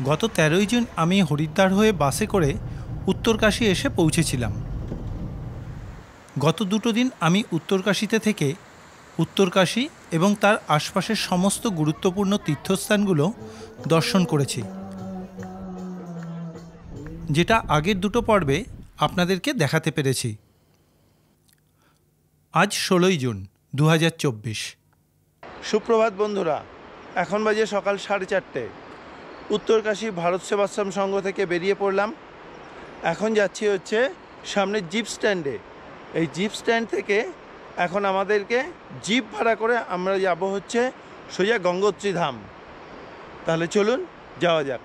গত 13ই জুন আমি হরিদ্বার হয়ে বাসে করে উত্তরকাশী এসে পৌঁছেছিলাম। গত 2 দিন আমি উত্তরকাশীতে থেকে উত্তরকাশী এবং তার আশপাশের সমস্ত গুরুত্বপূর্ণ তীর্থস্থানগুলো দর্শন করেছি, যেটা আগের 2 পর্বে আপনাদেরকে দেখাতে পেরেছি। আজ 16ই জুন 2024। সুপ্রভাত বন্ধুরা, এখন বাজে সকাল 4:30। উত্তরকাশী ভারত সেবাশ্রম সংঘ থেকে বেরিয়ে পড়লাম। এখন যাচ্ছি হচ্ছে সামনে জিপ স্ট্যান্ডে। এই জিপ স্ট্যান্ড থেকে এখন আমাদেরকে জিপ ভাড়া করে আমরা যাব হচ্ছে সোজা গঙ্গোত্রী ধাম। তাহলে চলুন যাওয়া যাক।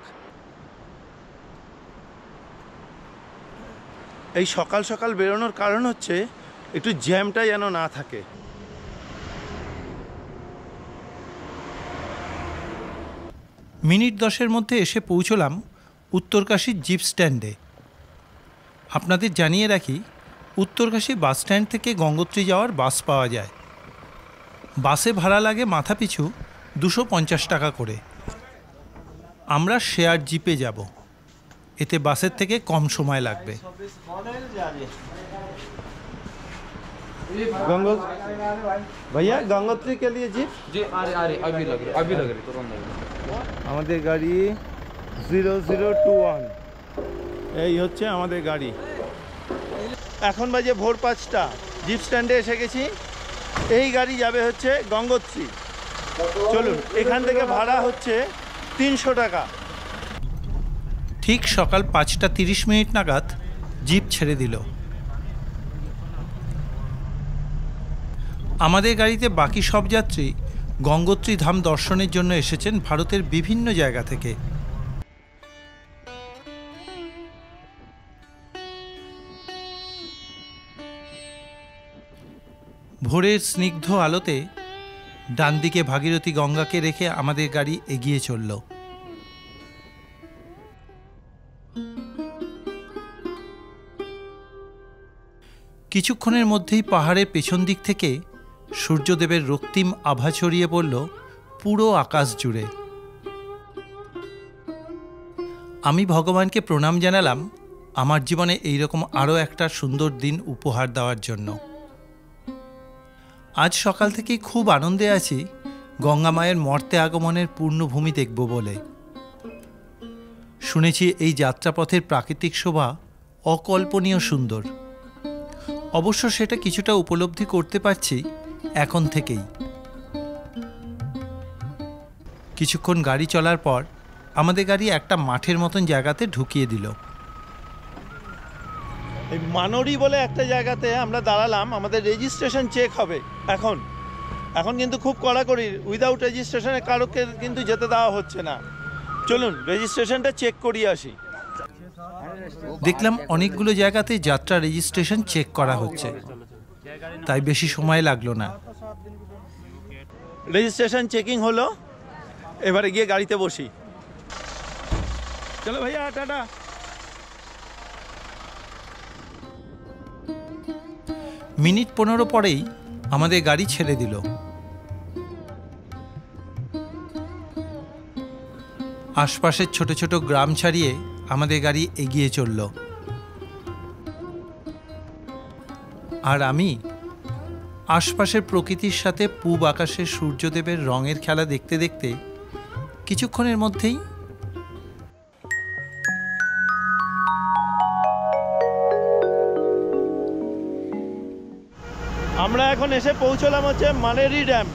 এই সকাল সকাল বেরোনোর কারণ হচ্ছে একটু জ্যামটা যেন না থাকে। মিনিট 10-এর মধ্যে এসে পৌঁছলাম উত্তরকাশী জিপ স্ট্যান্ডে। আপনাদের জানিয়ে রাখি, উত্তরকাশী বাস স্ট্যান্ড থেকে গঙ্গোত্রী যাওয়ার বাস পাওয়া যায়। বাসে ভাড়া লাগে মাথাপিছু 250 টাকা করে। আমরা শেয়ার জিপে যাব, এতে বাসের থেকে কম সময় লাগবে। भैया गंगोत्री के लिए जीप जी आ रहे अभी लग रही तुरंत लग रही। আমাদের গাড়ি 0021, এই হচ্ছে আমাদের গাড়ি। এখন বাজে ভোর 5টা। জিপ স্ট্যান্ডে এসে গেছি। এই গাড়ি যাবে হচ্ছে গঙ্গোত্রী। চলুন, এখান থেকে ভাড়া হচ্ছে 300 টাকা। ঠিক সকাল 5:30 নাগাদ জিপ ছেড়ে দিল। আমাদের গাড়িতে বাকি সব যাত্রী গঙ্গোত্রী ধাম দর্শনের জন্য এসেছেন ভারতের বিভিন্ন জায়গা থেকে। ভোরের স্নিগ্ধ আলোতে ডান দিকে ভাগীরথী গঙ্গাকে রেখে আমাদের গাড়ি এগিয়ে চলল। কিছুক্ষণের মধ্যেই পাহাড়ের পেছন দিক থেকে সূর্যদেবের রক্তিম আভা ছড়িয়ে পড়ল পুরো আকাশ জুড়ে। আমি ভগবানকে প্রণাম জানালাম আমার জীবনে এইরকম আরও একটা সুন্দর দিন উপহার দেওয়ার জন্য। আজ সকাল থেকেই খুব আনন্দে আছি গঙ্গা মায়ের মর্তে আগমনের পূর্ণভূমি দেখব বলে। শুনেছি এই যাত্রাপথের প্রাকৃতিক শোভা অকল্পনীয় সুন্দর। অবশ্য সেটা কিছুটা উপলব্ধি করতে পারছি এখন থেকেই। কিছুক্ষণ গাড়ি চলার পর আমাদের গাড়ি একটা মাঠের মতন জায়গাতে ঢুকিয়ে দিল। এই মানরি বলে একটা জায়গাতে আমরা দাঁড়ালাম। আমাদের রেজিস্ট্রেশন চেক হবে এখন কিন্তু খুব কড়াকড়ি। উইদাউট রেজিস্ট্রেশনে কারোকে কিন্তু যেতে দেওয়া হচ্ছে না। চলুন রেজিস্ট্রেশনটা চেক করিয়ে আসি। দেখলাম অনেকগুলো জায়গাতে যাত্রা রেজিস্ট্রেশন চেক করা হচ্ছে, তাই বেশি সময় লাগলো না। রেজিস্ট্রেশন চেকিং হলো, এবারে গিয়ে গাড়িতে বসি। চলো ভাইয়া, টাটা। মিনিট 15 পরেই আমাদের গাড়ি ছেড়ে দিল। আশপাশের ছোট ছোট গ্রাম ছাড়িয়ে আমাদের গাড়ি এগিয়ে চলল। আর আমি আশপাশের প্রকৃতির সাথে পূব আকাশের সূর্যদেবের রঙের খেলা দেখতে দেখতে কিছুক্ষণের মধ্যেই আমরা এখন এসে পৌঁছলাম হচ্ছে মানেরি ড্যাম।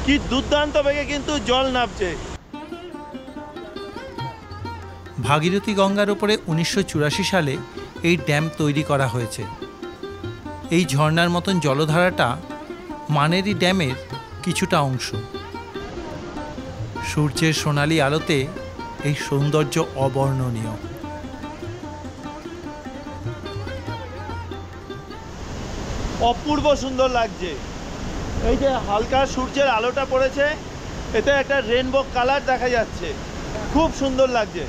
কি দুর্দান্ত বেগে কিন্তু জল নামছে। ভাগীরথী গঙ্গার উপরে 1984 সালে এই ড্যাম তৈরি করা হয়েছে। এই ঝর্ণার মতন জলধারাটা মানেরি ড্যামের কিছুটা অংশ। সূর্যের সোনালি আলোতে এই সৌন্দর্য অবর্ণনীয়। অপূর্ব সুন্দর লাগছে। এই যে হালকা সূর্যের আলোটা পড়েছে, এতে একটা রেনবো কালার দেখা যাচ্ছে, খুব সুন্দর লাগছে।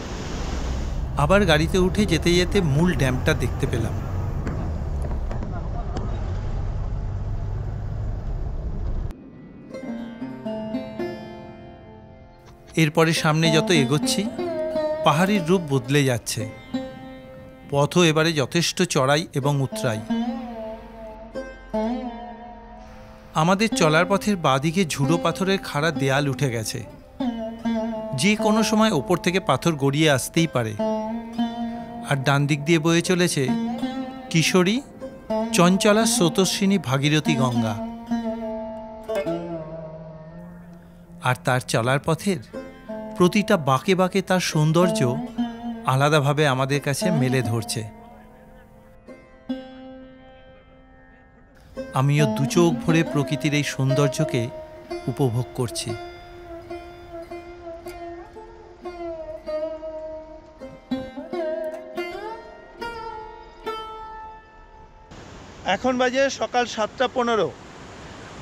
আবার গাড়িতে উঠে যেতে যেতে মূল ড্যামটা দেখতে পেলাম। এরপরে সামনে যত এগোচ্ছি পাহাড়ির রূপ বদলে যাচ্ছে। পথও এবারে যথেষ্ট চড়াই এবং উতরাই। আমাদের চলার পথের বাঁদিকে ঝুড়ো পাথরের খাড়া দেয়াল উঠে গেছে। যে কোনো সময় ওপর থেকে পাথর গড়িয়ে আসতেই পারে। আর ডান দিক দিয়ে বয়ে চলেছে কিশোরী, চঞ্চলা, স্রোতস্বিনী ভাগীরথী গঙ্গা। আর তার চলার পথের প্রতিটা বাঁকে বাঁকে তার সৌন্দর্য আলাদাভাবে আমাদের কাছে মেলে ধরছে। আমিও দু চোখ ভরে প্রকৃতির এই সৌন্দর্যকে উপভোগ করছি। এখন বাজে সকাল 7:15।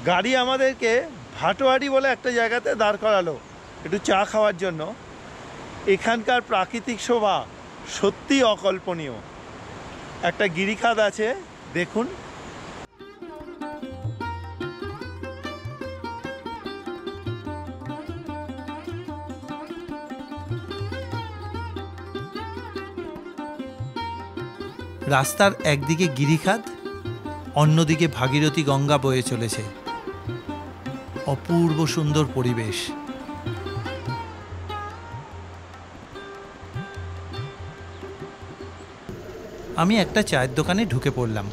গাড়ি আমাদেরকে ভাটোয়ারি বলে একটা জায়গাতে দাঁড় করালো একটু চা খাওয়ার জন্য। এখানকার প্রাকৃতিক শোভা সত্যি অকল্পনীয়। একটা গিরিখাদ আছে, দেখুন। রাস্তার একদিকে গিরিখাদ, অন্যদিকে ভাগীরথী গঙ্গা বয়ে চলেছে। অপূর্ব সুন্দর পরিবেশ। আমি একটা চায়ের দোকানে ঢুকে পড়লাম।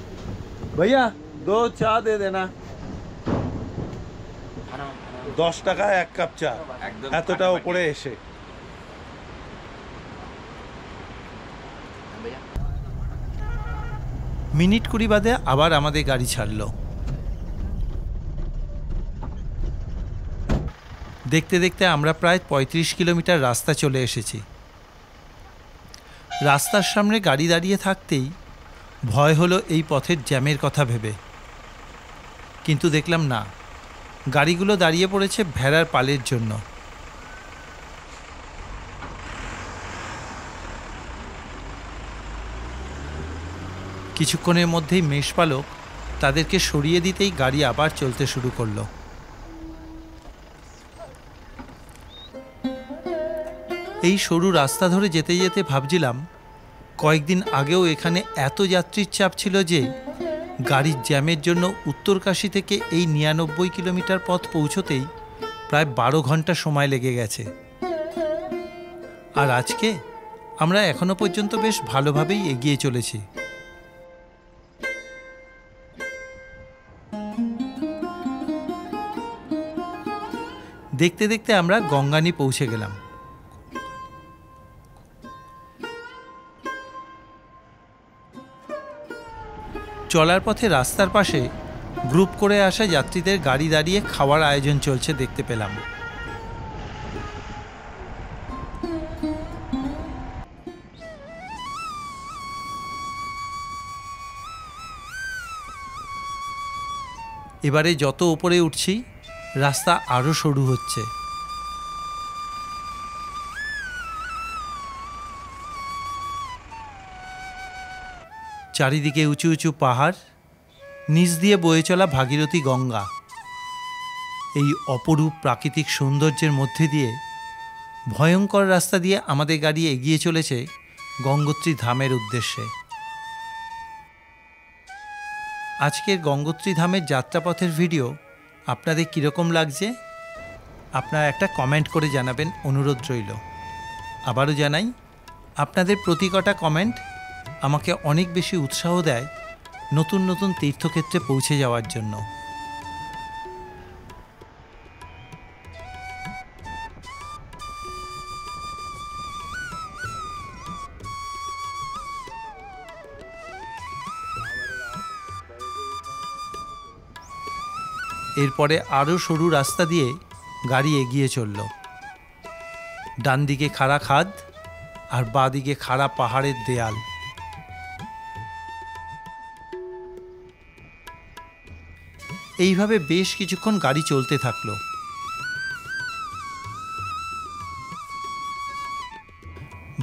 ভাইয়া 2 চা দে দেনা। 10 টাকায় 1 কাপ চা, এতটা উপরে এসে। মিনিট 20 বাদে আবার আমাদের গাড়ি ছাড়ল। দেখতে দেখতে আমরা প্রায় 35 কিলোমিটার রাস্তা চলে এসেছি। রাস্তার সামনে গাড়ি দাঁড়িয়ে থাকতেই ভয় হলো এই পথের জ্যামের কথা ভেবে। কিন্তু দেখলাম না, গাড়িগুলো দাঁড়িয়ে পড়েছে ভেড়ার পালের জন্য। কিছুক্ষণের মধ্যেই মেষপালক তাদেরকে সরিয়ে দিতেই গাড়ি আবার চলতে শুরু করলো। এই সরু রাস্তা ধরে যেতে যেতে ভাবছিলাম, কয়েকদিন আগেও এখানে এত যাত্রীর চাপ ছিল যে গাড়ির জ্যামের জন্য উত্তরকাশী থেকে এই 99 কিলোমিটার পথ পৌঁছতেই প্রায় 12 ঘন্টা সময় লেগে গেছে। আর আজকে আমরা এখনো পর্যন্ত বেশ ভালোভাবেই এগিয়ে চলেছি। দেখতে দেখতে আমরা গঙ্গানি পৌঁছে গেলাম। চলার পথে রাস্তার পাশে গ্রুপ করে আসা যাত্রীদের গাড়ি দাঁড়িয়ে খাওয়ার আয়োজন চলছে দেখতে পেলাম। এবারে যত উপরে উঠছি রাস্তা আরও সরু হচ্ছে। চারিদিকে উঁচু উঁচু পাহাড়, নিচ দিয়ে বয়ে চলা ভাগীরথী গঙ্গা। এই অপরূপ প্রাকৃতিক সৌন্দর্যের মধ্যে দিয়ে ভয়ঙ্কর রাস্তা দিয়ে আমাদের গাড়ি এগিয়ে চলেছে গঙ্গোত্রী ধামের উদ্দেশ্যে। আজকের গঙ্গোত্রী ধামের যাত্রাপথের ভিডিও আপনাদের কীরকম লাগছে আপনারা একটা কমেন্ট করে জানাবেন অনুরোধ রইল। আবারও জানাই, আপনাদের প্রতি কটা কমেন্ট আমাকে অনেক বেশি উৎসাহ দেয় নতুন নতুন তীর্থক্ষেত্রে পৌঁছে যাওয়ার জন্য। এরপরে আরও সরু রাস্তা দিয়ে গাড়ি এগিয়ে চলল। ডান দিকে খাড়া খাদ আর বাঁ দিকে খাড়া পাহাড়ের দেয়াল। এইভাবে বেশ কিছুক্ষণ গাড়ি চলতে থাকলো।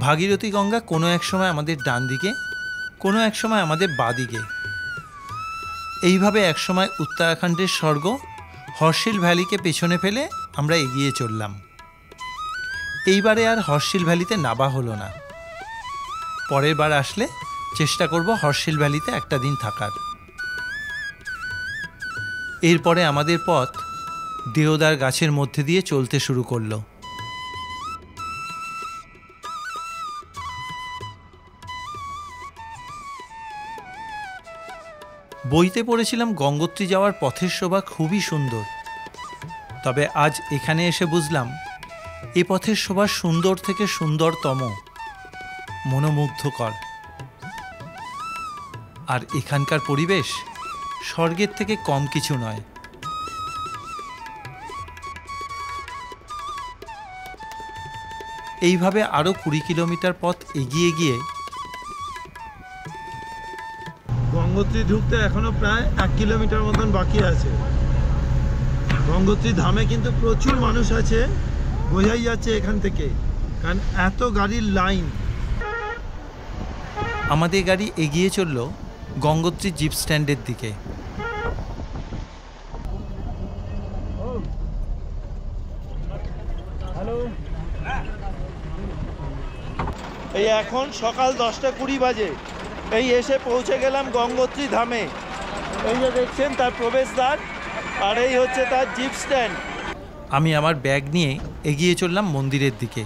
ভাগীরথী গঙ্গা কোনো এক সময় আমাদের ডান দিকে, কোনো এক সময় আমাদের বাঁ দিকে। এইভাবে একসময় উত্তরাখণ্ডের স্বর্গ হর্ষিল ভ্যালিকে পেছনে ফেলে আমরা এগিয়ে চললাম। এইবারে আর হর্ষিল ভ্যালিতে নাবা হলো না। পরের বার আসলে চেষ্টা করব হর্ষিল ভ্যালিতে একটা দিন থাকার। এরপরে আমাদের পথ দেওদার গাছের মধ্যে দিয়ে চলতে শুরু করলো। বইতে পড়েছিলাম গঙ্গোত্রী যাওয়ার পথের শোভা খুবই সুন্দর, তবে আজ এখানে এসে বুঝলাম এ পথের শোভা সুন্দর থেকে সুন্দরতম, মনোমুগ্ধকর। আর এখানকার পরিবেশ স্বর্গের থেকে কম কিছু নয়। এইভাবে আরও 20 কিলোমিটার পথ এগিয়ে গিয়ে গঙ্গোত্রী ঢুকতে এখনো প্রায় 1 কিলোমিটার মতন বাকি আছে। গঙ্গোত্রী ধামে কিন্তু প্রচুর মানুষ আছে, বোঝাই যাচ্ছে এখান থেকে, কারণ এত গাড়ির লাইন। আমাদের গাড়ি এগিয়ে চলল গঙ্গোত্রী জিপ স্ট্যান্ডের দিকে। এই এখন সকাল 10:20 বাজে। এই এসে পৌঁছে গেলাম গঙ্গোত্রী ধামে। এই যে দেখছেন তার প্রবেশদ্বার, আর এই হচ্ছে তার জিপ স্ট্যান্ড। আমি আমার ব্যাগ নিয়ে এগিয়ে চললাম মন্দিরের দিকে।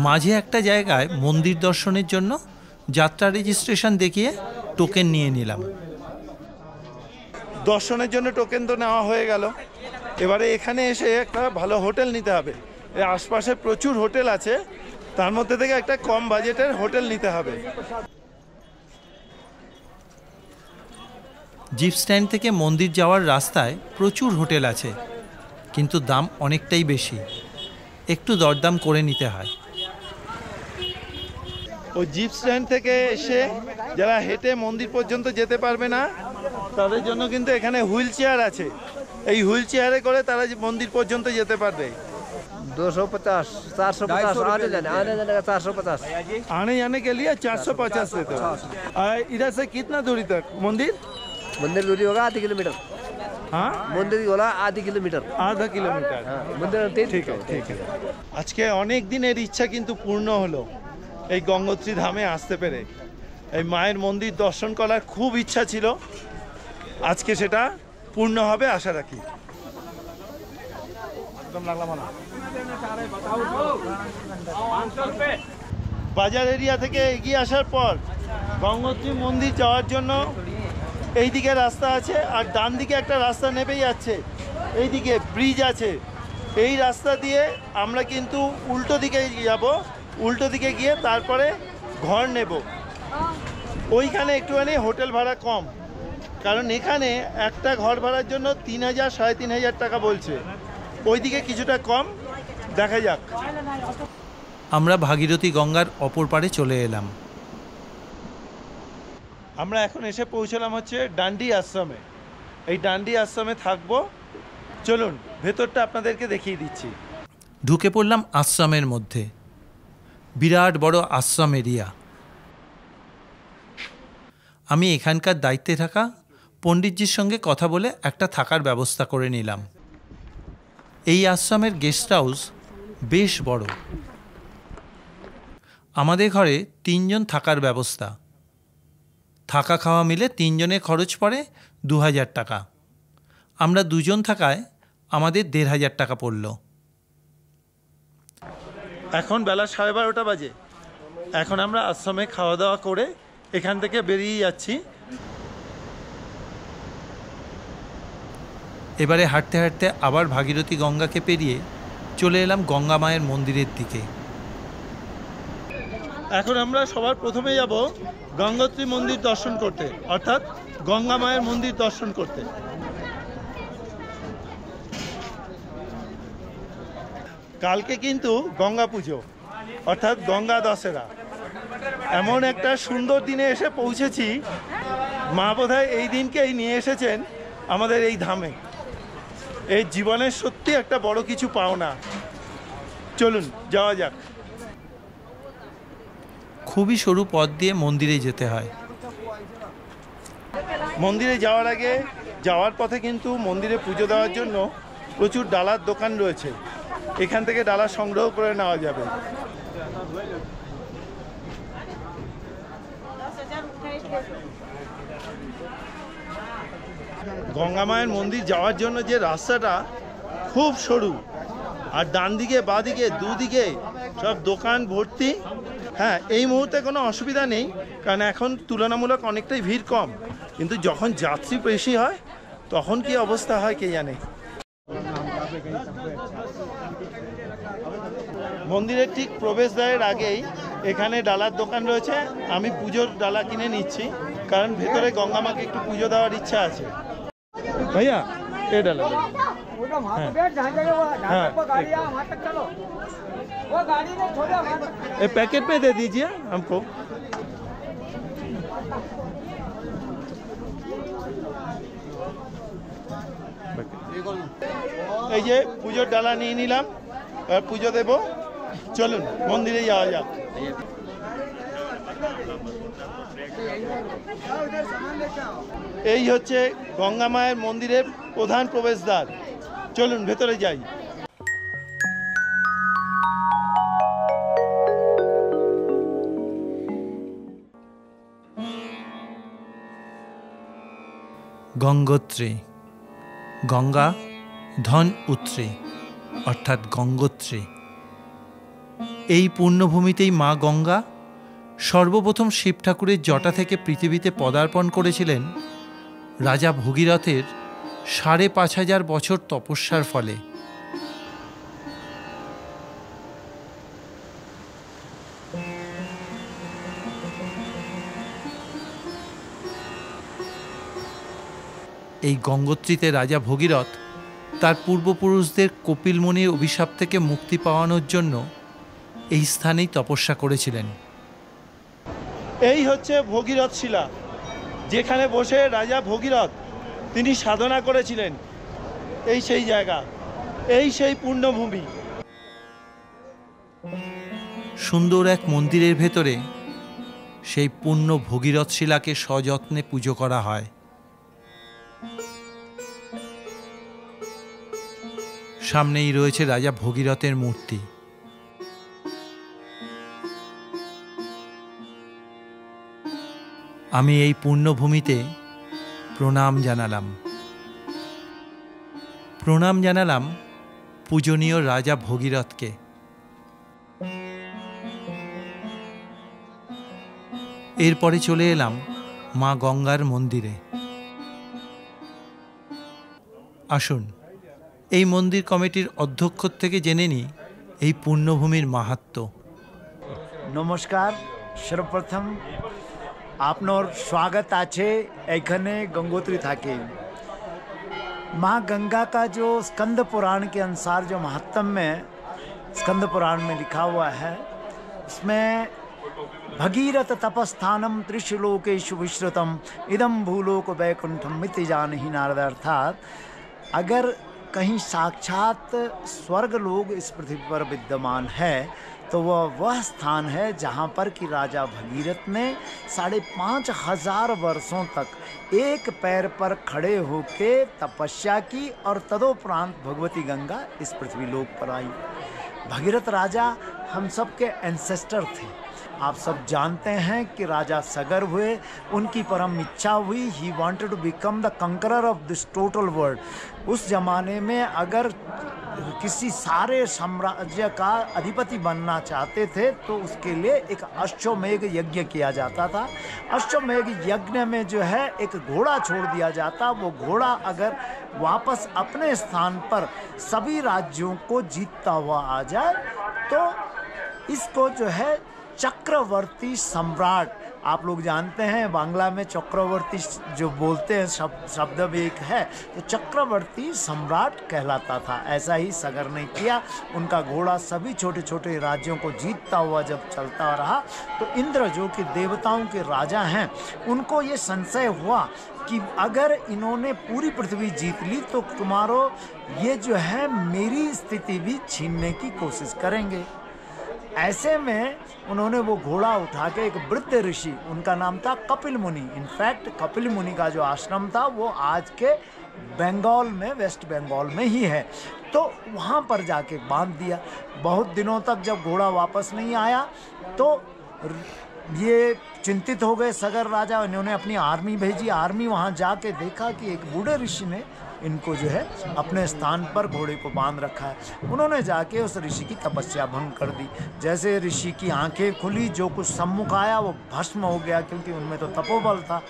মাঝে একটা জায়গায় মন্দির দর্শনের জন্য যাত্রা রেজিস্ট্রেশন দেখিয়ে টোকেন নিয়ে নিলাম। দর্শনের জন্য টোকেন তো নেওয়া হয়ে গেল। এবারে এখানে এসে একটা ভালো হোটেল নিতে হবে। এই আশপাশে প্রচুর হোটেল আছে, তার মধ্যে থেকে একটা কম বাজেটের হোটেল নিতে হবে। জিপ স্ট্যান্ড থেকে মন্দির যাওয়ার রাস্তায় প্রচুর হোটেল আছে, কিন্তু দাম অনেকটাই বেশি, একটু দরদাম করে নিতে হয়। ওই জিপ স্ট্যান্ড থেকে এসে যারা হেঁটে মন্দির পর্যন্ত যেতে পারবে না, তাদের জন্য কিন্তু এখানে হুইল চেয়ার আছে। এই হুইল চেয়ারে করে তারা মন্দির পর্যন্ত যেতে পারবে। 250, 450, आने जाने का 450। आने जाने के लिए 450 लेते हो। इधर से कितना दूरी तक मंदिर? मंदिर दूरी होगा आधी किलोमीटर। हाँ, मंदिर होगा आधी किलोमीटर। आधा किलोमीटर। मंदिर ঠিক আছে, ঠিক আছে। আজকে অনেক দিনের ইচ্ছা কিন্তু পূর্ণ হলো এই গঙ্গোত্রী ধামে আসতে পেরে। এই মায়ের মন্দির দর্শন করার খুব ইচ্ছা ছিল, আজকে সেটা পূর্ণ হবে আশা রাখি। বাজার এরিয়া থেকে এগিয়ে আসার পর গঙ্গোত্রী মন্দির যাওয়ার জন্য এই দিকে রাস্তা আছে, আর ডান দিকে একটা রাস্তা নেমে যাচ্ছে। এই দিকে ব্রিজ আছে। এই রাস্তা দিয়ে আমরা কিন্তু উল্টো দিকে যাব। উল্টো দিকে গিয়ে তারপরে ঘর নেব। ওইখানে একটুখানি হোটেল ভাড়া কম, কারণ এখানে একটা ঘর ভাড়ার জন্য 3000 3500 টাকা বলছে। ওইদিকে কিছুটা কম, দেখা যাক। আমরা ভাগীরথী গঙ্গার অপর পাড়ে চলে এলাম। আমরা এখন এসে পৌঁছলাম হচ্ছে ডান্ডি আশ্রমে। এই ডান্ডি আশ্রমে থাকবো। চলুন ভেতরটা আপনাদেরকে দেখিয়ে দিচ্ছি। ঢুকে পড়লাম আশ্রমের মধ্যে। বিরাট বড় আশ্রম এরিয়া। আমি এখানকার দায়িত্বে থাকা পণ্ডিতজির সঙ্গে কথা বলে একটা থাকার ব্যবস্থা করে নিলাম। এই আশ্রমের গেস্ট হাউস বেশ বড়। আমাদের ঘরে 3 জন থাকার ব্যবস্থা। থাকা খাওয়া মিলে 3 জনের খরচ পড়ে 2000 টাকা। আমরা 2 জন থাকায় আমাদের 1500 টাকা পড়ল। এখন বেলা 12:30 বাজে। এখন আমরা আশ্রমে খাওয়া দাওয়া করে এখান থেকে বেরিয়ে যাচ্ছি। এবারে হাঁটতে হাঁটতে আবার ভাগীরথী গঙ্গাকে পেরিয়ে চলে এলাম গঙ্গা মায়ের মন্দিরের দিকে। এখন আমরা সবার প্রথমে যাব গঙ্গোত্রী মন্দির দর্শন করতে, অর্থাৎ গঙ্গা মায়ের মন্দির দর্শন করতে। কালকে কিন্তু গঙ্গা পুজো, অর্থাৎ গঙ্গা দশেরা। এমন একটা সুন্দর দিনে এসে পৌঁছেছি। মা বোধহয় এই দিনকেই নিয়ে এসেছেন আমাদের এই ধামে। এই জীবনের সত্যি একটা বড় কিছু পাওনা। চলুন যাওয়া যাক। খুবই সরু পথ দিয়ে মন্দিরে যেতে হয়। মন্দিরে যাওয়ার আগে, যাওয়ার পথে কিন্তু মন্দিরে পুজো দেওয়ার জন্য প্রচুর ডালার দোকান রয়েছে, এখান থেকে ডালা সংগ্রহ করে নেওয়া যাবে। গঙ্গা মায়ের মন্দির যাওয়ার জন্য যে রাস্তাটা খুব সরু, আর ডান দিকে বাঁ দিকে দুদিকে সব দোকান ভর্তি। হ্যাঁ, এই মুহূর্তে কোনো অসুবিধা নেই, কারণ এখন তুলনামূলক অনেকটাই ভিড় কম, কিন্তু যখন যাত্রী বেশি হয় তখন কি অবস্থা হয় কে জানে। মন্দিরের ঠিক প্রবেশদ্বারের আগেই এখানে ডালার দোকান রয়েছে। আমি পুজোর ডালা কিনে নিচ্ছি, কারণ ভেতরে গঙ্গা মাকে একটু পুজো দেওয়ার ইচ্ছা আছে। ভাইয়া এ ডালা ये पैकेट पे दे दीजिए हमको। এই যে পুজোর ডালা নিয়ে নিলাম, এবার পুজো দেব। চলুন মন্দিরে যাওয়া যাক। এই হচ্ছে গঙ্গা মায়ের মন্দিরের প্রধান প্রবেশদ্বার। চলুন ভেতরে যাই। গঙ্গোত্রী, গঙ্গা ধন উত্রী অর্থাৎ গঙ্গোত্রী। এই পুণ্যভূমিতেই মা গঙ্গা সর্বপ্রথম শিব ঠাকুরের জটা থেকে পৃথিবীতে পদার্পণ করেছিলেন রাজা ভগীরথের ৫,৫০০ বছর তপস্যার ফলে। এই গঙ্গোত্রীতে রাজা ভগীরথ তার পূর্বপুরুষদের কপিল মুনির অভিশাপ থেকে মুক্তি পাওয়ানোর জন্য এই স্থানেই তপস্যা করেছিলেন। এই হচ্ছে ভগীরথ শিলা, যেখানে বসে রাজা ভগীরথ তিনি সাধনা করেছিলেন। এই সেই জায়গা, এই সেই পুণ্যভূমি। সুন্দর এক মন্দিরের ভেতরে সেই পুণ্য ভগীরথ শিলাকে সযত্নে পুজো করা হয়। সামনেই রয়েছে রাজা ভগীরথের মূর্তি। আমি এই পুণ্যভূমিতে প্রণাম জানালাম পূজনীয় রাজা ভগীরথকে। এরপরে চলে এলাম মা গঙ্গার মন্দিরে। আসুন এই মন্দির কমিটির অধ্যক্ষ থেকে জেনে নিই এই পুণ্যভূমির মাহাত্ম্য। নমস্কার, সর্বপ্রথম আপনার स्वागत আছে এখানে गंगोत्री থাকে। माँ गंगा का जो स्कंद पुराण के अनुसार जो महात्म्य में स्कंद पुराण में लिखा हुआ है, उसमें भगीरथ तपस्थानम त्रिशलोकेषु विश्रुतम इदम भूलोक वैकुंठम मिति जानहि नारद। अर्थात अगर कहीं साक्षात स्वर्ग लोग इस पृथ्वी पर विद्यमान है तो वह स्थान है जहाँ पर कि राजा भगीरथ ने 5,500 वर्षों तक एक पैर पर खड़े होके तपस्या की और तदोपरांत भगवती गंगा इस पृथ्वी लोक पर आई। भगीरथ राजा हम सब के एंसेस्टर थे। आप सब जानते हैं कि राजा सगर हुए, उनकी परम इच्छा हुई, he wanted to become the conqueror of this total world. उस जमाने में अगर किसी सारे साम्राज्य का अधिपति बनना चाहते थे तो उसके लिए एक अश्वमेघ यज्ञ किया जाता था। अश्वमेघ यज्ञ में जो है एक घोड़ा छोड़ दिया जाता, वो घोड़ा अगर वापस अपने स्थान पर सभी राज्यों को जीतता हुआ आ जाए तो इसको जो है चक्रवर्ती सम्राट, आप लोग जानते हैं बांग्ला में चक्रवर्ती जो बोलते हैं शब्द भी एक है, तो चक्रवर्ती सम्राट कहलाता था। ऐसा ही सगर ने किया। उनका घोड़ा सभी छोटे छोटे राज्यों को जीतता हुआ जब चलता रहा तो इंद्र जो कि देवताओं के राजा हैं, उनको ये संशय हुआ कि अगर इन्होंने पूरी पृथ्वी जीत ली तो तुम्हारो ये जो है मेरी स्थिति भी छीनने की कोशिश करेंगे। ऐसे में उन्होंने वो घोड़ा उठा के एक वृद्ध ऋषि, उनका नाम था कपिल मुनि, इनफैक्ट कपिल मुनि का जो आश्रम था वो आज के बंगाल में, वेस्ट बंगाल में ही है, तो वहाँ पर जाके बांध दिया। बहुत दिनों तक जब घोड़ा वापस नहीं आया तो ये चिंतित हो गए सगर राजा। इन्होंने अपनी आर्मी भेजी, आर्मी वहाँ जाके देखा कि एक बूढ़े ऋषि ने इनको जो है अपने स्थान पर घोड़े को बांध रखा है। उन्होंने जाके उस ऋषि की तपस्या भंग कर दी। जैसे ऋषि की आंखें खुली, जो कुछ सम्मुख आया वो भस्म हो गया, क्योंकि उनमें तो तपोबल था।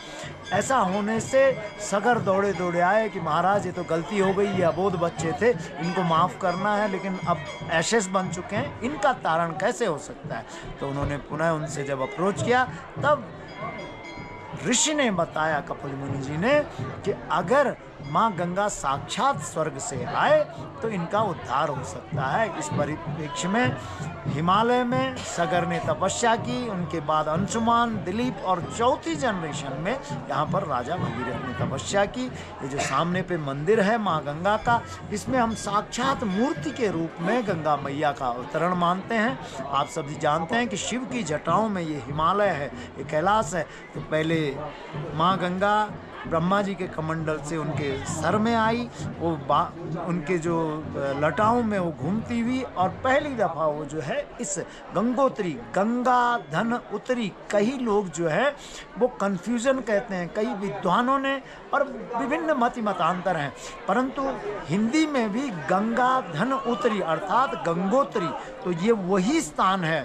ऐसा होने से सगर दौड़े दौड़े आए कि महाराज ये तो गलती हो गई, ये अबोध बच्चे थे, इनको माफ़ करना है, लेकिन अब एशेस बन चुके हैं, इनका तारण कैसे हो सकता है। तो उन्होंने पुनः उनसे जब अप्रोच किया तब ऋषि ने बताया, कपिल मुनि जी ने, कि अगर माँ गंगा साक्षात स्वर्ग से आए तो इनका उद्धार हो सकता है। इस परिप्रेक्ष्य में हिमालय में सगर ने तपस्या की, उनके बाद अंशुमान, दिलीप और चौथी जनरेशन में यहाँ पर राजा भगीरथ ने तपस्या की। ये जो सामने पे मंदिर है माँ गंगा का, इसमें हम साक्षात मूर्ति के रूप में गंगा मैया का अवतरण मानते हैं। आप सभी जानते हैं कि शिव की जटाओं में ये हिमालय है, ये कैलाश है। तो पहले माँ गंगा ब्रह्मा जी के कमंडल से उनके सर में आई, वो उनके जो लटाओं में वो घूमती हुई, और पहली दफ़ा वो जो है इस गंगोत्री, गंगा धन उतरी, कई लोग जो है वो कन्फ्यूज़न कहते हैं, कई विद्वानों ने, और विभिन्न मतांतर हैं, परंतु हिंदी में भी गंगा धन उतरी अर्थात गंगोत्री, तो ये वही स्थान है,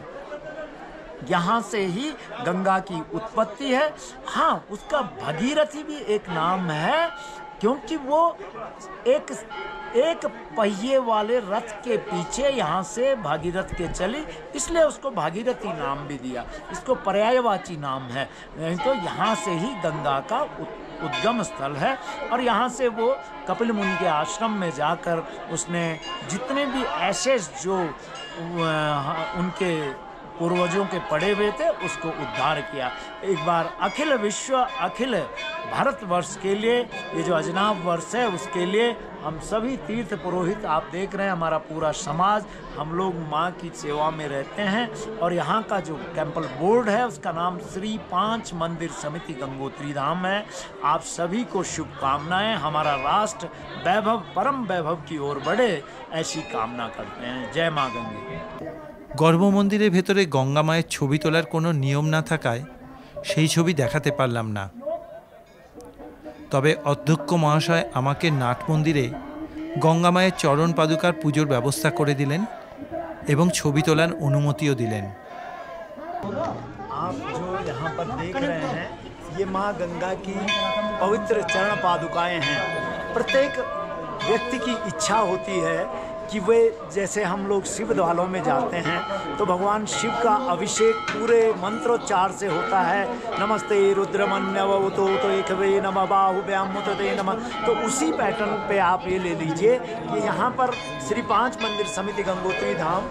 यहाँ से ही गंगा की उत्पत्ति है। हाँ, उसका भगीरथी भी एक नाम है, क्योंकि वो एक पहिए वाले रथ के पीछे यहाँ से भागीरथ के चली, इसलिए उसको भागीरथी नाम भी दिया। इसको पर्यायवाची नाम है, नहीं तो यहाँ से ही गंगा का उद्गम स्थल है। और यहाँ से वो कपिल मुनि के आश्रम में जाकर उसने जितने भी एशेस जो उनके पूर्वजों के पड़े हुए थे उसको उद्धार किया। एक बार अखिल विश्व, अखिल भारतवर्ष के लिए, ये जो अजनाब वर्ष है उसके लिए हम सभी तीर्थ पुरोहित, आप देख रहे हैं हमारा पूरा समाज, हम लोग माँ की सेवा में रहते हैं। और यहाँ का जो टेम्पल बोर्ड है उसका नाम श्री 5 मंदिर समिति गंगोत्री धाम है। आप सभी को शुभकामनाएं, हमारा राष्ट्र वैभव, परम वैभव की ओर बढ़े, ऐसी कामना करते हैं। जय माँ गंगे। গর্ভমন্দিরের ভেতরে গঙ্গা মায়ের ছবি তোলার কোনো নিয়ম না থাকায় সেই ছবি দেখাতে পারলাম না। তবে অধ্যক্ষ মহাশয় আমাকে নাট মন্দিরে গঙ্গা মায়ের চরণ পাদুকার পুজোর ব্যবস্থা করে দিলেন এবং ছবি তোলার অনুমতিও দিলেন। आप जो यहाँ पर देख रहे हैं ये माँ गंगा की पवित्र चरण पादुकाएं हैं। प्रत्येक व्यक्ति की इच्छा होती है कि वे, जैसे हम लोग शिव द्वालों में जाते हैं तो भगवान शिव का अभिषेक पूरे मंत्रोच्चार से होता है, नमस्ते रुद्रमन्यवतो तो एक वे नमः बाहुभ्याम मुतते नमः। तो उसी पैटर्न पे आप ये ले लीजिए कि यहाँ पर श्री 5 मंदिर समिति गंगोत्री धाम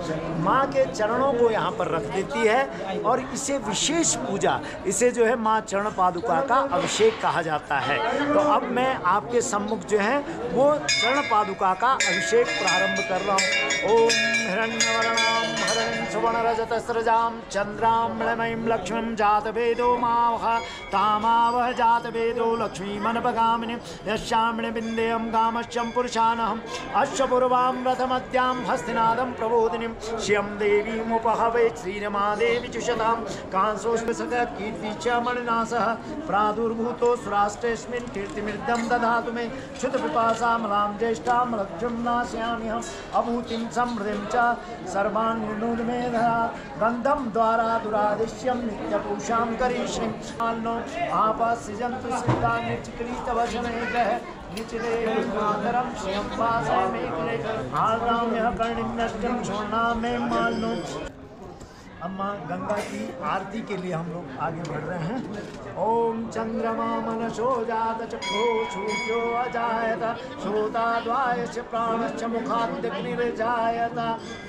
माँ के चरणों को यहाँ पर रख देती है और इसे विशेष पूजा, इसे जो है माँ चरण पादुका का अभिषेक कहा जाता है। तो अब मैं आपके सम्मुख जो है वो चरण पादुका का अभिषेक प्रारंभ कर रहा हूँ। ओम हिरण्यवर्णाम हरणं सुवर्णरजतस्रजां चंद्रां मृणमयीं लक्ष्मीं जातवेदो मावह तामावह जातवेदो लक्ष्मीमनपगामिनीं यस्यां बिन्देयं कामश्चं पुरुषानहम् अश्वपूर्वां रथमद्यां हस्तिनादं प्रबोधिनीं श्रियं देवीमुपहवे श्रीरमादेवी जुषतां कांसोष्पसकीर्ति च मणिनासः प्रादुर्भूतो सुराष्ट्रेऽस्मिन् कीर्तिमिर्दं दधातु मे क्षुतपिपासामलां ज्येष्ठां लक्ष्मीं नाशयाम्यहम् अभूतिं समृद्धिं च सर्वान् निर्णोदमेधः गन्धं द्वारा दुरादिश्यं नित्यपूषां करिष्यं माल्नो आपसृजन्तु श्रीदानिचिक्रीतवचनैकः निचिदेवमातरं श्रियं वासमेकले आराम्यः कर्णिं नष्टं शोणां मे माल्नो। अम्मा गंगा की आरती के लिए हम लोग आगे बढ़ रहे हैं। ओम चंद्रमा मनसो जात चक्षो सूर्यो अजायत श्रोताद्वायस्य प्राणश्च मुखाद्यग्निर्जायत।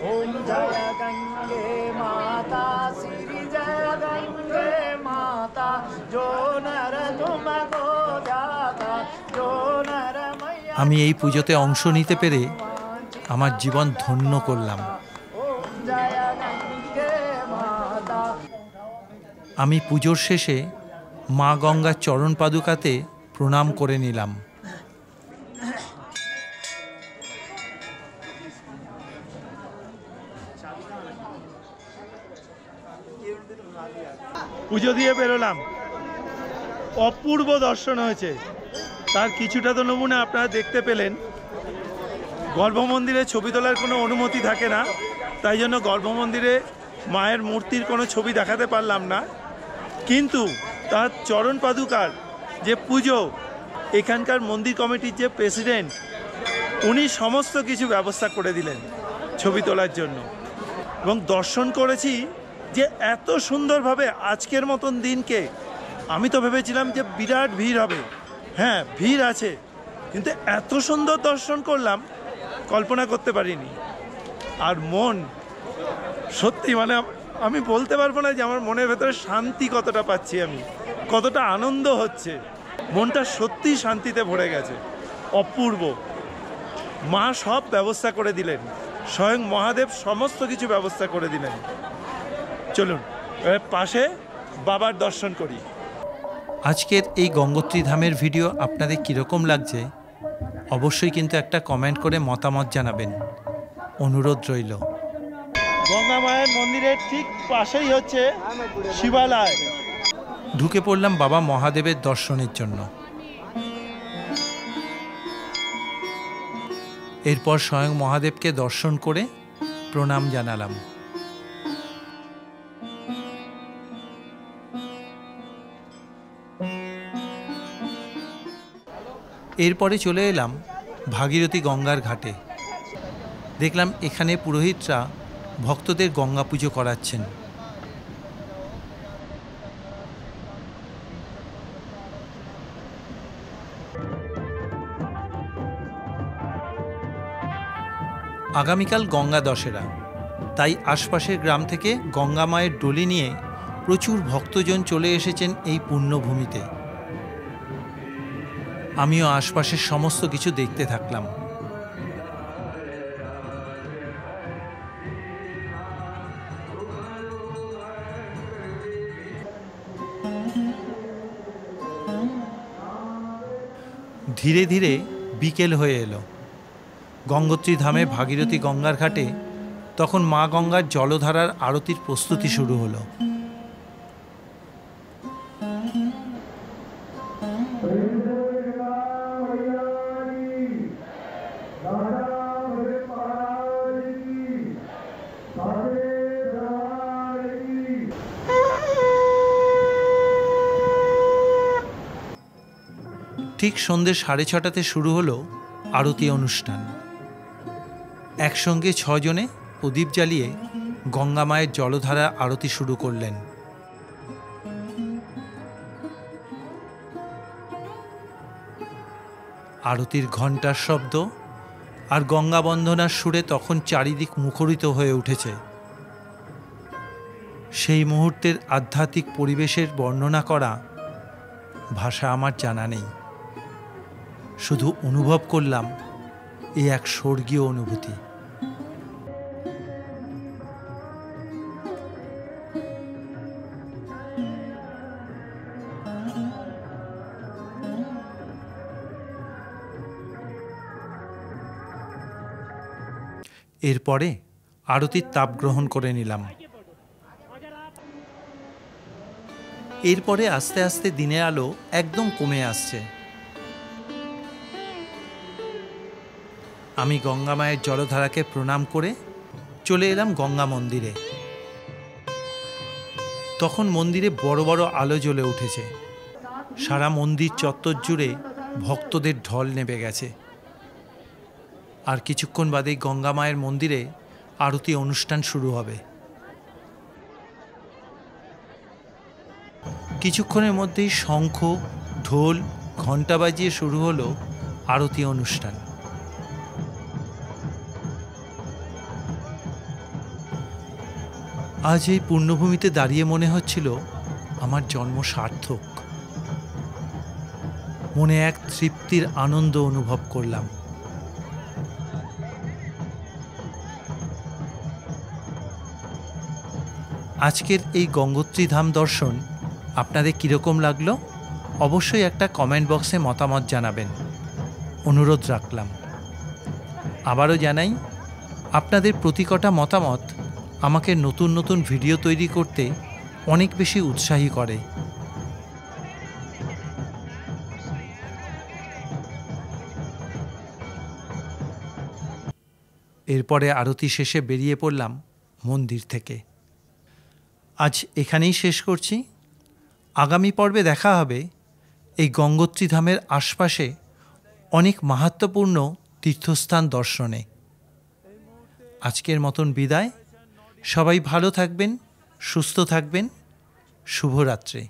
ओम जय गंगे माता श्री जय गंगे माता जो नर तुमको ध्याता जो नर मैया। আমি এই পুজোতে অংশ নিতে পেরে আমার জীবন ধন্য করলাম। ओम जय गंगे আমি পুজোর শেষে মা গঙ্গার চরণ পাদুকাতে প্রণাম করে নিলাম। পুজো দিয়ে বেরোলাম, অপূর্ব দর্শন হয়েছে। তার কিছুটা তো নমুনা আপনারা দেখতে পেলেন। গর্ভমন্দিরে ছবি তোলার কোনো অনুমতি থাকে না, তাই জন্য গর্ভমন্দিরে মায়ের মূর্তির কোনো ছবি দেখাতে পারলাম না, কিন্তু তার চরণ পাদুকার যে পুজো, এখানকার মন্দির কমিটির যে প্রেসিডেন্ট, উনি সমস্ত কিছু ব্যবস্থা করে দিলেন ছবি তোলার জন্য। এবং দর্শন করেছি যে এত সুন্দরভাবে আজকের মতন দিনকে, আমি তো ভেবেছিলাম যে বিরাট ভিড় হবে, হ্যাঁ ভিড় আছে, কিন্তু এত সুন্দর দর্শন করলাম কল্পনা করতে পারিনি। আর মন সত্যি মানে আমি বলতে পারবো না যে আমার মনের ভেতরে শান্তি কতটা পাচ্ছি, আমি কতটা আনন্দ হচ্ছে, মনটা সত্যি শান্তিতে ভরে গেছে। অপূর্ব। মা সব ব্যবস্থা করে দিলেন, স্বয়ং মহাদেব সমস্ত কিছু ব্যবস্থা করে দিলেন। চলুন এবার পাশে বাবার দর্শন করি। আজকের এই গঙ্গোত্রী ধামের ভিডিও আপনাদের কীরকম লাগছে অবশ্যই কিন্তু একটা কমেন্ট করে মতামত জানাবেন, অনুরোধ রইল। গঙ্গা মায়ের মন্দিরের ঠিক পাশেই হচ্ছে শিবালয়। ঢুকে পড়লাম বাবা মহাদেবের দর্শনের জন্য। এরপর স্বয়ং মহাদেবকে দর্শন করে প্রণাম জানালাম। এরপরে চলে এলাম ভাগীরথী গঙ্গার ঘাটে। দেখলাম এখানে পুরোহিতরা ভক্তদের গঙ্গা পুজো করাচ্ছেন। আগামীকাল গঙ্গা দশেরা, তাই আশপাশের গ্রাম থেকে গঙ্গা মায়ের ডলি নিয়ে প্রচুর ভক্তজন চলে এসেছেন এই পুণ্যভূমিতে। আমিও আশপাশের সমস্ত কিছু দেখতে থাকলাম। ধীরে ধীরে বিকেল হয়ে এলো। গঙ্গোত্রী ধামে ভাগীরথী গঙ্গার ঘাটে তখন মা গঙ্গার জলধারার আরতির প্রস্তুতি শুরু হলো। ঠিক সন্ধ্যে 6:30টাতে শুরু হলো আরতি অনুষ্ঠান। একসঙ্গে 6 জনে প্রদীপ জ্বালিয়ে গঙ্গা মায়ের জলধারা আরতি শুরু করলেন। আরতির ঘণ্টার শব্দ আর গঙ্গা বন্দনার সুরে তখন চারিদিক মুখরিত হয়ে উঠেছে। সেই মুহূর্তের আধ্যাত্মিক পরিবেশের বর্ণনা করা ভাষা আমার জানা নেই, শুধু অনুভব করলাম এ এক স্বর্গীয় অনুভূতি। এরপরে আরতির তাপ গ্রহণ করে নিলাম। এরপরে আস্তে আস্তে দিনের আলো একদম কমে আসছে। আমি গঙ্গা মায়ের জলধারাকে প্রণাম করে চলে এলাম গঙ্গা মন্দিরে। তখন মন্দিরে বড় বড় আলো জ্বলে উঠেছে। সারা মন্দির চত্বর জুড়ে ভক্তদের ঢল নেমে গেছে। আর কিছুক্ষণ বাদেই গঙ্গা মায়ের মন্দিরে আরতি অনুষ্ঠান শুরু হবে। কিছুক্ষণের মধ্যেই শঙ্খ, ঢোল, ঘণ্টা বাজিয়ে শুরু হলো আরতি অনুষ্ঠান। আজ এই পুণ্যভূমিতে দাঁড়িয়ে মনে হচ্ছিল আমার জন্ম সার্থক। মনে এক তৃপ্তির আনন্দ অনুভব করলাম। আজকের এই গঙ্গোত্রী ধাম দর্শন আপনাদের কীরকম লাগলো অবশ্যই একটা কমেন্ট বক্সে মতামত জানাবেন, অনুরোধ রাখলাম। আবারও জানাই, আপনাদের প্রতি কটা মতামত আমাকে নতুন নতুন ভিডিও তৈরি করতে অনেক বেশি উৎসাহী করে। এরপরে আরতি শেষে বেরিয়ে পড়লাম মন্দির থেকে। আজ এখানেই শেষ করছি। আগামী পর্বে দেখা হবে এই গঙ্গোত্রী ধামের আশপাশে অনেক মাহাত্ম্যপূর্ণ তীর্থস্থান দর্শনে। আজকের মতন বিদায়। সবাই ভালো থাকবেন, সুস্থ থাকবেন। শুভরাত্রি।